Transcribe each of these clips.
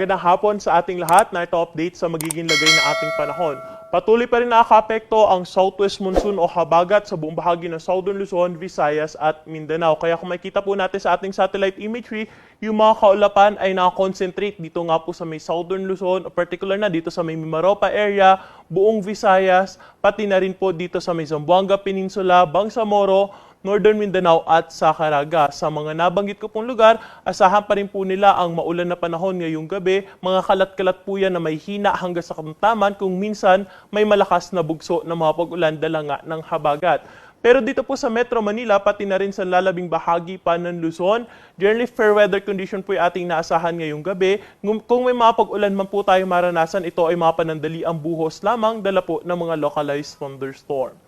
Magandang hapon sa ating lahat na ito update sa magiging lagay ng ating panahon. Patuloy pa rin nakakaapekto ang southwest monsoon o habagat sa buong bahagi ng Southern Luzon, Visayas at Mindanao. Kaya kung makita po natin sa ating satellite imagery, yung mga kaulapan ay nakakonsentrate dito nga po sa may Southern Luzon, particular na dito sa may Mimaropa area, buong Visayas, pati na rin po dito sa may Zamboanga Peninsula, Bangsamoro, Northern Mindanao at sa Caraga. Sa mga nabanggit ko pong lugar, asahan pa rin po nila ang maulan na panahon ngayong gabi. Mga kalat-kalat po yan na may hina hanggang sa katamtaman kung minsan may malakas na bugso na mga pag-ulan dala nga ng habagat. Pero dito po sa Metro Manila, pati na rin sa lalabing bahagi pa ng Luzon, generally fair weather condition po yung ating naasahan ngayong gabi. Kung may mga pag-ulan man po tayo maranasan, ito ay mga panandaliang buhos lamang dala po ng mga localized thunderstorm.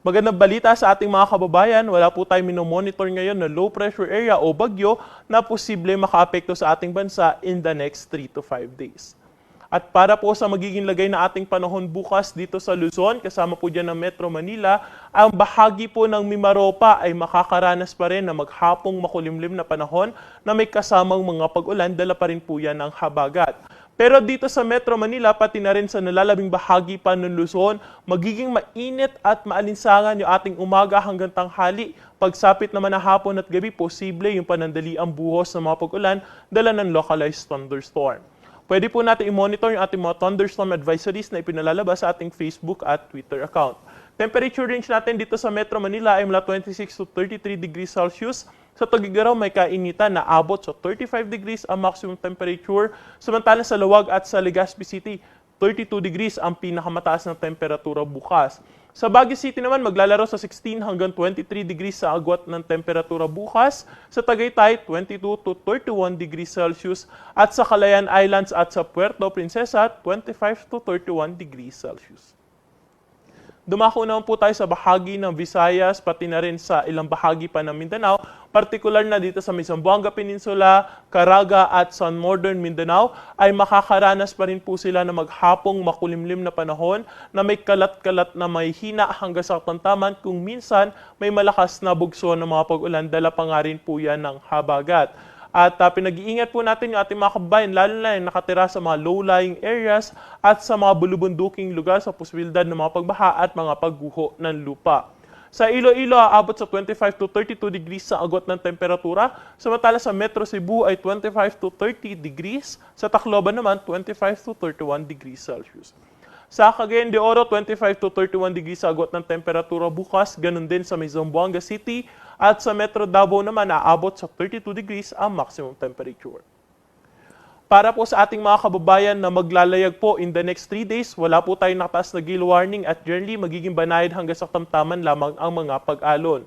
Magandang balita sa ating mga kababayan, wala po tayong minomonitor ngayon na low pressure area o bagyo na posible makaapekto sa ating bansa in the next 3 to 5 days. At para po sa magiging lagay na ating panahon bukas dito sa Luzon, kasama po dyan ng Metro Manila, ang bahagi po ng Mimaropa ay makakaranas pa rin na maghapong makulimlim na panahon na may kasamang mga pag-ulan, dala pa rin po yan ng habagat. Pero dito sa Metro Manila, pati na rin sa nalalabing bahagi pa ng Luzon, magiging mainit at maalinsangan yung ating umaga hanggang tanghali. Pagsapit naman ng hapon at gabi, posible yung panandaliang buhos ng mga pag-ulan dala ng localized thunderstorm. Pwede po natin i-monitor yung ating mga thunderstorm advisories na ipinalalabas sa ating Facebook at Twitter account. Temperature range natin dito sa Metro Manila ay mula 26 to 33 degrees Celsius. Sa Tugigaraw may kainitan na abot sa 35 degrees ang maximum temperature. Samantalang sa Luwag at sa Legazpi City, 32 degrees ang pinakamataas na temperatura bukas. Sa Baguio City naman maglalaro sa 16 hanggang 23 degrees sa agwat ng temperatura bukas. Sa Tagaytay, 22 to 31 degrees Celsius. At sa Calayan Islands at sa Puerto Princesa, 25 to 31 degrees Celsius. Dumako naman po tayo sa bahagi ng Visayas, pati na rin sa ilang bahagi pa ng Mindanao, partikular na dito sa Zamboanga Peninsula, Caraga at sa Northern Mindanao, ay makakaranas pa rin po sila na maghapong makulimlim na panahon na may kalat-kalat na may hina hanggang sa katamtaman kung minsan may malakas na bugso ng mga pag-ulan, dala pa nga rin po yan ng habagat. At pinag-iingat po natin yung ating mga kababayan, lalo na yung nakatira sa mga low-lying areas at sa mga bulubunduking lugar sa posibilidad ng mga pagbaha at mga pagguho ng lupa. Sa Iloilo, aabot sa 25 to 32 degrees sa agwat ng temperatura. Samantala sa Metro Cebu ay 25 to 30 degrees. Sa Tacloban naman, 25 to 31 degrees Celsius. Sa Cagayan de Oro, 25 to 31 degrees sa agwat ng temperatura bukas. Ganun din sa may Zamboanga City. At sa Metro Davao naman, aabot sa 32 degrees ang maximum temperature. Para po sa ating mga kababayan na maglalayag po in the next 3 days, wala po tayong nakataas na gale warning at generally magiging banayad hanggang sa tamtaman lamang ang mga pag-alon.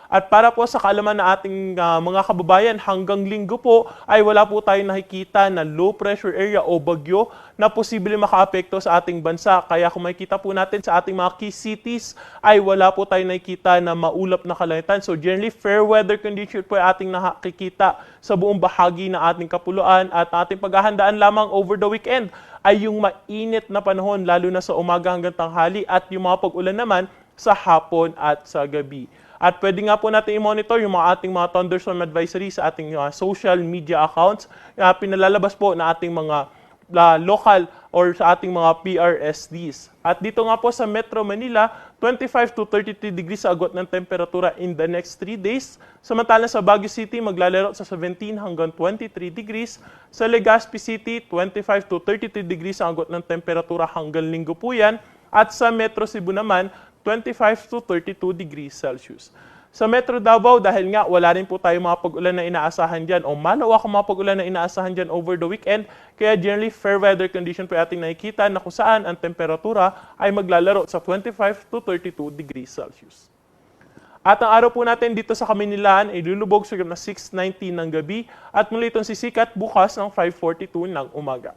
At para po sa kaalaman na ating mga kababayan, hanggang linggo po ay wala po tayong nakikita na low pressure area o bagyo na posible makaapekto sa ating bansa. Kaya kung makikita po natin sa ating mga key cities ay wala po tayong nakikita na maulap na kalangitan. So generally fair weather condition po ay ating nakikita sa buong bahagi ng ating kapuluan at ating paghahandaan lamang over the weekend ay yung mainit na panahon lalo na sa umaga hanggang tanghali at yung mga pag-ulan naman sa hapon at sa gabi. At pwede nga po natin i-monitor yung ating mga thunderstorm advisory sa ating social media accounts. Pinalalabas po na ating mga local or sa ating mga PRSDs. At dito nga po sa Metro Manila, 25 to 33 degrees sa agwat ng temperatura in the next 3 days. Samantalang sa Baguio City, maglalaro sa 17 hanggang 23 degrees. Sa Legazpi City, 25 to 33 degrees sa agwat ng temperatura hanggang linggo po yan. At sa Metro Cebu naman, 25 to 32 degrees Celsius. Sa Metro Davao, dahil nga wala rin po tayo mga pag-ulan na inaasahan dyan o malawak ang mga pag-ulan na inaasahan dyan over the weekend, kaya generally fair weather condition po ating nakikita na kung saan ang temperatura ay maglalaro sa 25 to 32 degrees Celsius. At ang araw po natin dito sa Kamunilahan ay lulubog sa 6:19 ng gabi at muli itong sisikat bukas ng 5:42 ng umaga.